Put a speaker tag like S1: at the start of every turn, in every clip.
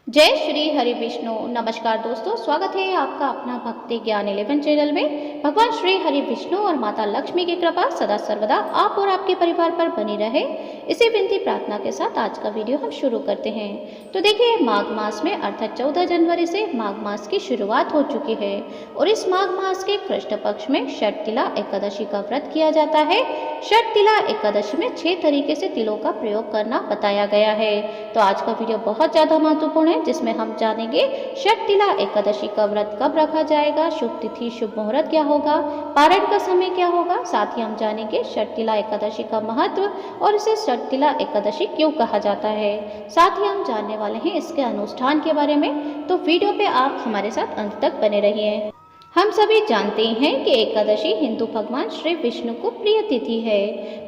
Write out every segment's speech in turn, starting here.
S1: जय श्री हरि विष्णु। नमस्कार दोस्तों, स्वागत है आपका अपना भक्ति ज्ञान 11 चैनल में। भगवान श्री हरि विष्णु और माता लक्ष्मी की कृपा सदा सर्वदा आप और आपके परिवार पर बनी रहे, इसी विनती प्रार्थना के साथ आज का वीडियो हम शुरू करते हैं। तो देखिए, माघ मास में अर्थात 14 जनवरी से माघ मास की शुरुआत हो चुकी है और इस माघ मास के कृष्ण पक्ष में षटतिला एकादशी का व्रत किया जाता है। षटतिला एकादशी में 6 तरीके से तिलों का प्रयोग करना बताया गया है। तो आज का वीडियो बहुत ज्यादा महत्वपूर्ण है, जिसमें हम जानेंगे षटतिला एकादशी का व्रत कब रखा जाएगा, शुभ तिथि शुभ मुहूर्त क्या होगा, पारण का समय क्या होगा। साथ ही हम जानेंगे षटतिला एकादशी का महत्व और इसे षटतिला एकादशी क्यों कहा जाता है। साथ ही हम जानने वाले हैं इसके अनुष्ठान के बारे में, तो वीडियो पे आप हमारे साथ अंत तक बने रहिए। हम सभी जानते हैं कि एकादशी हिंदू भगवान श्री विष्णु को प्रिय तिथि है।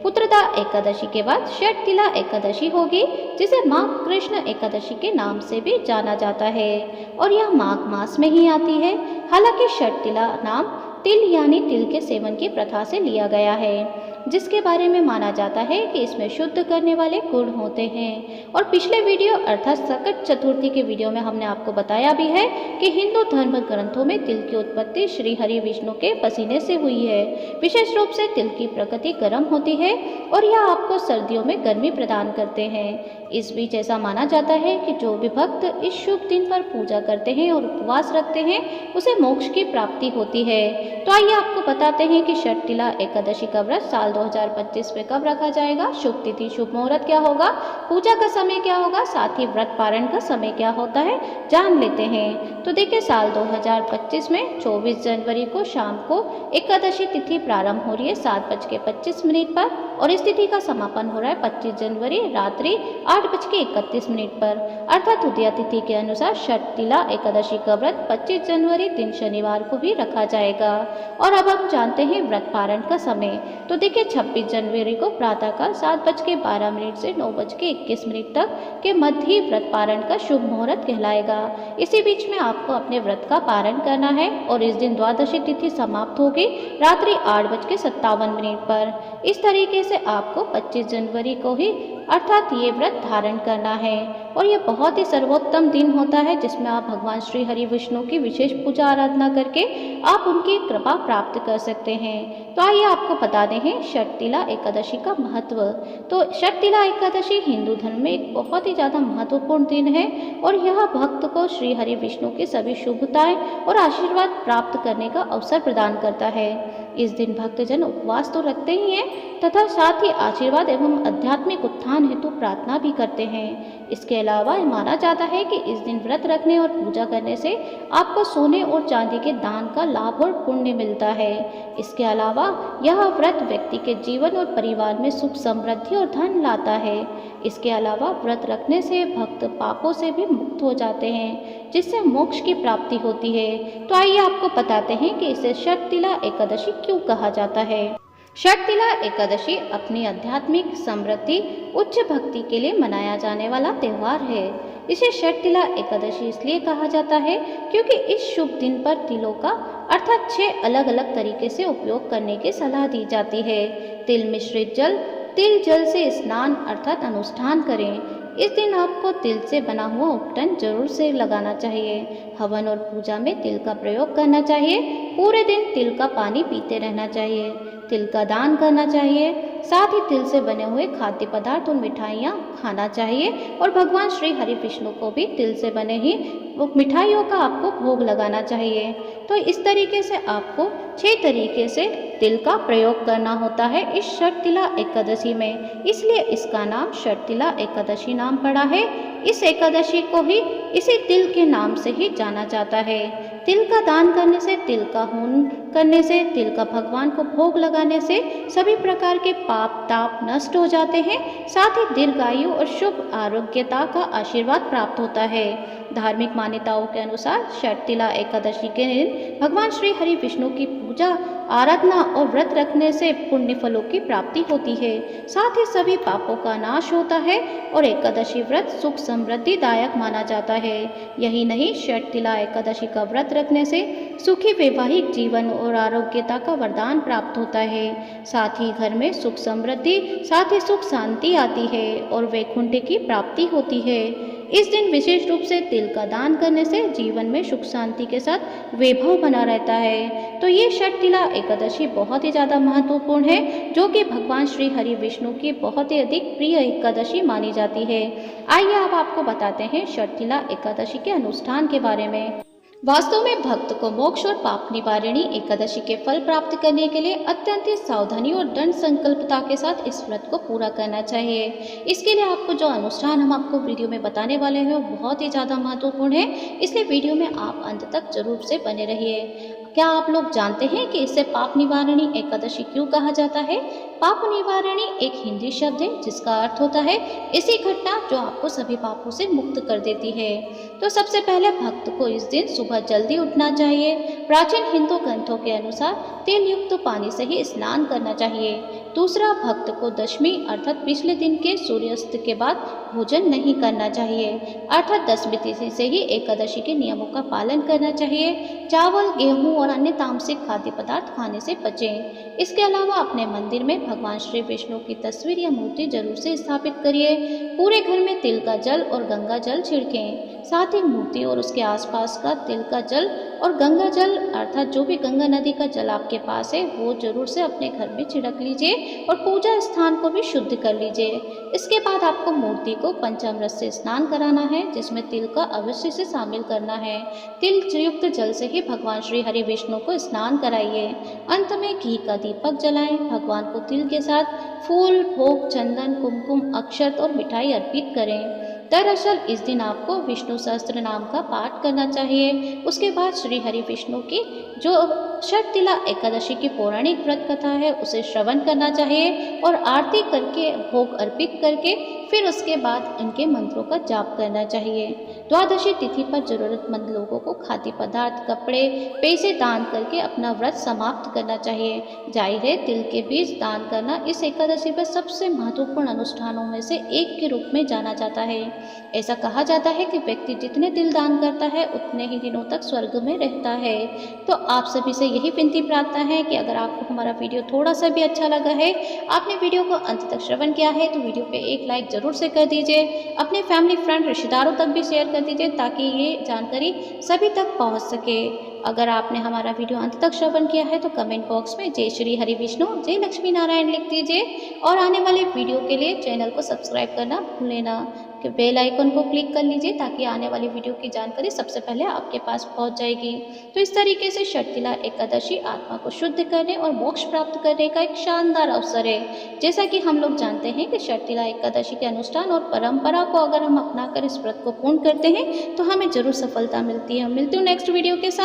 S1: पुत्रदा एकादशी के बाद षटतिला एकादशी होगी, जिसे माघ कृष्ण एकादशी के नाम से भी जाना जाता है और यह माघ मास में ही आती है। हालांकि षटतिला नाम तिल यानी तिल के सेवन की प्रथा से लिया गया है, जिसके बारे में माना जाता है कि इसमें शुद्ध करने वाले गुण होते हैं। और पिछले वीडियो अर्थात संकट चतुर्थी के वीडियो में हमने आपको बताया भी है कि हिंदू धर्म ग्रंथों में तिल की उत्पत्ति श्री हरि विष्णु के पसीने से हुई है। विशेष रूप से तिल की प्रकृति गर्म होती है और यह आपको सर्दियों में गर्मी प्रदान करते हैं। इस बीच ऐसा माना जाता है कि जो भी भक्त इस शुभ दिन पर पूजा करते हैं और उपवास रखते हैं, उसे मोक्ष की प्राप्ति होती है। तो आइए आपको बताते हैं कि षटतिला एकादशी का व्रत साल 2025 में कब रखा जाएगा, शुभ तिथि शुभ मुहूर्त क्या होगा, पूजा का समय क्या होगा, साथ ही व्रत पारण का समय क्या होता है, जान लेते हैं। तो देखिए, साल 2025 में 24 जनवरी को शाम को एकादशी तिथि प्रारंभ हो रही है 7:25 पर और इस तिथि का समापन हो रहा है 25 जनवरी रात्रि 8:31 पर। अर्थात उदया तिथि के अनुसार षटतिला एकादशी का व्रत 25 जनवरी दिन शनिवार को भी रखा जाएगा। और अब हम जानते हैं व्रत पारण का समय। तो देखिए, 26 जनवरी को प्रातःकाल 7:12 से 9:21 तक के मध्य ही व्रत पारण का शुभ मुहूर्त कहलाएगा। इसी बीच में आपको अपने व्रत का पारण करना है और इस दिन द्वादशी तिथि समाप्त होगी रात्रि 8:57 पर। इस तरीके से आपको 25 जनवरी को ही अर्थात ये व्रत धारण करना है और ये बहुत ही सर्वोत्तम दिन होता है, जिसमें आप भगवान श्री हरि विष्णु की विशेष पूजा आराधना करके आप उनकी कृपा प्राप्त कर सकते हैं। तो आइए आपको बता दें हैं षटतिला एकादशी का महत्व। तो षटतिला एकादशी हिंदू धर्म में एक बहुत ही ज़्यादा महत्वपूर्ण दिन है और यह भक्त को श्री हरि विष्णु की सभी शुभताएं और आशीर्वाद प्राप्त करने का अवसर प्रदान करता है। इस दिन भक्तजन उपवास तो रखते ही हैं तथा साथ ही आशीर्वाद एवं आध्यात्मिक उत्थान हेतु प्रार्थना भी करते हैं। इसके अलावा माना जाता है कि इस दिन व्रत रखने और पूजा करने से आपको सोने और चांदी के दान का लाभ और पुण्य मिलता है। इसके अलावा यह व्रत व्यक्ति के जीवन और परिवार में सुख समृद्धि और धन लाता है। इसके अलावा व्रत रखने से भक्त पापों से भी मुक्त हो जाते हैं, जिससे मोक्ष की प्राप्ति होती है। तो आइए आपको बताते हैं कि इसे षटतिला एकादशी क्यों कहा जाता है। षटतिला एकादशी अपनी आध्यात्मिक समृद्धि उच्च भक्ति के लिए मनाया जाने वाला त्यौहार है। इसे षटतिला एकादशी इसलिए कहा जाता है क्योंकि इस शुभ दिन पर तिलों का अर्थात 6 अलग अलग तरीके से उपयोग करने की सलाह दी जाती है। तिल मिश्रित जल, तिल जल से स्नान अर्थात अनुष्ठान करें। इस दिन आपको तिल से बना हुआ उपटन जरूर से लगाना चाहिए। हवन और पूजा में तिल का प्रयोग करना चाहिए। पूरे दिन तिल का पानी पीते रहना चाहिए। तिल का दान करना चाहिए। साथ ही तिल से बने हुए खाद्य पदार्थ और मिठाइयाँ खाना चाहिए और भगवान श्री हरि विष्णु को भी तिल से बने ही मिठाइयों का आपको भोग लगाना चाहिए। तो इस तरीके से आपको 6 तरीके से तिल का प्रयोग करना होता है इस षटतिला एकादशी में, इसलिए इसका नाम षटतिला एकादशी नाम पड़ा है। इस एकादशी को ही इसी तिल के नाम से ही जाना जाता है। तिल का दान करने से, तिल का हवन करने से, तिल का भगवान को भोग लगाने से सभी प्रकार के पाप ताप नष्ट हो जाते हैं। साथ ही दीर्घायु और शुभ आरोग्यता का आशीर्वाद प्राप्त होता है। धार्मिक मान्यताओं के अनुसार षटतिला एकादशी के दिन भगवान श्री हरि विष्णु की पूजा आराधना और व्रत रखने से पुण्य फलों की प्राप्ति होती है। साथ ही सभी पापों का नाश होता है और एकादशी व्रत सुख समृद्धि दायक माना जाता है। यही नहीं, षटतिला एकादशी का व्रत रखने से सुखी वैवाहिक जीवन और आरोग्यता का वरदान प्राप्त होता है। साथ ही घर में सुख समृद्धि, साथ ही सुख शांति आती है और वैकुंठ की प्राप्ति होती है। इस दिन विशेष रूप से तिल का दान करने से जीवन में सुख शांति के साथ वैभव बना रहता है। तो ये षटतिला एकादशी बहुत ही ज़्यादा महत्वपूर्ण है, जो कि भगवान श्री हरि विष्णु की बहुत ही अधिक प्रिय एकादशी मानी जाती है। आइए अब आपको बताते हैं षटतिला एकादशी के अनुष्ठान के बारे में। वास्तव में भक्त को मोक्ष और पाप निवारिणी एकादशी के फल प्राप्त करने के लिए अत्यंत सावधानी और दृढ़ संकल्पता के साथ इस व्रत को पूरा करना चाहिए। इसके लिए आपको जो अनुष्ठान हम आपको वीडियो में बताने वाले हैं वो बहुत ही ज़्यादा महत्वपूर्ण है, इसलिए वीडियो में आप अंत तक जरूर से बने रहिए। क्या आप लोग जानते हैं कि इसे पाप निवारिणी एकादशी क्यों कहा जाता है? पाप निवारिणी एक हिंदी शब्द है जिसका अर्थ होता है ऐसी घटना जो आपको सभी पापों से मुक्त कर देती है। तो सबसे पहले भक्त को इस दिन सुबह जल्दी उठना चाहिए। प्राचीन हिंदू ग्रंथों के अनुसार तेल युक्त पानी से ही स्नान करना चाहिए। दूसरा, भक्त को दशमी अर्थात पिछले दिन के सूर्यास्त के बाद भोजन नहीं करना चाहिए, अर्थात दसवीं तिथि से ही एकादशी के नियमों का पालन करना चाहिए। चावल, गेहूं और अन्य तामसिक खाद्य पदार्थ खाने से बचें। इसके अलावा अपने मंदिर में भगवान श्री विष्णु की तस्वीर या मूर्ति जरूर से स्थापित करिए। पूरे घर में तिल का जल और गंगा जल छिड़कें। साथ ही मूर्ति और उसके आसपास का तिल का जल और गंगा जल अर्थात जो भी गंगा नदी का जल आपके पास है वो जरूर से अपने घर में छिड़क लीजिए और पूजा स्थान को भी शुद्ध कर लीजिए। इसके बाद आपको मूर्ति को पंचामृत से स्नान कराना है, जिसमें तिल का अवश्य से शामिल करना है। तिल युक्त जल से ही भगवान श्री हरि विष्णु को स्नान कराइए। अंत में घी का दीपक जलाएं। भगवान को तिल के साथ फूल, भोग, चंदन, कुमकुम, अक्षत और मिठाई अर्पित करें। दरअसल इस दिन आपको विष्णु सहस्त्र नाम का पाठ करना चाहिए। उसके बाद श्री हरि विष्णु की जो षटतिला एकादशी की पौराणिक व्रत कथा है उसे श्रवण करना चाहिए और आरती करके भोग अर्पित करके फिर उसके बाद इनके मंत्रों का जाप करना चाहिए। द्वादशी तिथि पर जरूरतमंद लोगों को खाद्य पदार्थ, कपड़े, पैसे दान करके अपना व्रत समाप्त करना चाहिए। जाहिर है तिल के बीज दान करना इस एकादशी पर सबसे महत्वपूर्ण अनुष्ठानों में से एक के रूप में जाना जाता है। ऐसा कहा जाता है कि व्यक्ति जितने तिल दान करता है उतने ही दिनों तक स्वर्ग में रहता है। तो आप सभी से यही विनती प्रार्थना है कि अगर आपको हमारा वीडियो थोड़ा सा भी अच्छा लगा है, आपने वीडियो को अंत तक श्रवण किया है, तो वीडियो पे एक लाइक जरूर से कर दीजिए। अपने फैमिली, फ्रेंड, रिश्तेदारों तक भी शेयर कर दीजिए ताकि ये जानकारी सभी तक पहुंच सके। अगर आपने हमारा वीडियो अंत तक श्रवण किया है तो कमेंट बॉक्स में जय श्री हरि विष्णु, जय लक्ष्मी नारायण लिख दीजिए और आने वाले वीडियो के लिए चैनल को सब्सक्राइब करना भूलें ना, कि बेल आइकन को क्लिक कर लीजिए ताकि आने वाली वीडियो की जानकारी सबसे पहले आपके पास पहुंच जाएगी। तो इस तरीके से षटतिला एकादशी आत्मा को शुद्ध करने और मोक्ष प्राप्त करने का एक शानदार अवसर है। जैसा कि हम लोग जानते हैं कि षटतिला एकादशी के अनुष्ठान और परंपरा को अगर हम अपनाकर इस व्रत को पूर्ण करते हैं तो हमें जरूर सफलता मिलती है। मिलती हूँ नेक्स्ट वीडियो के साथ।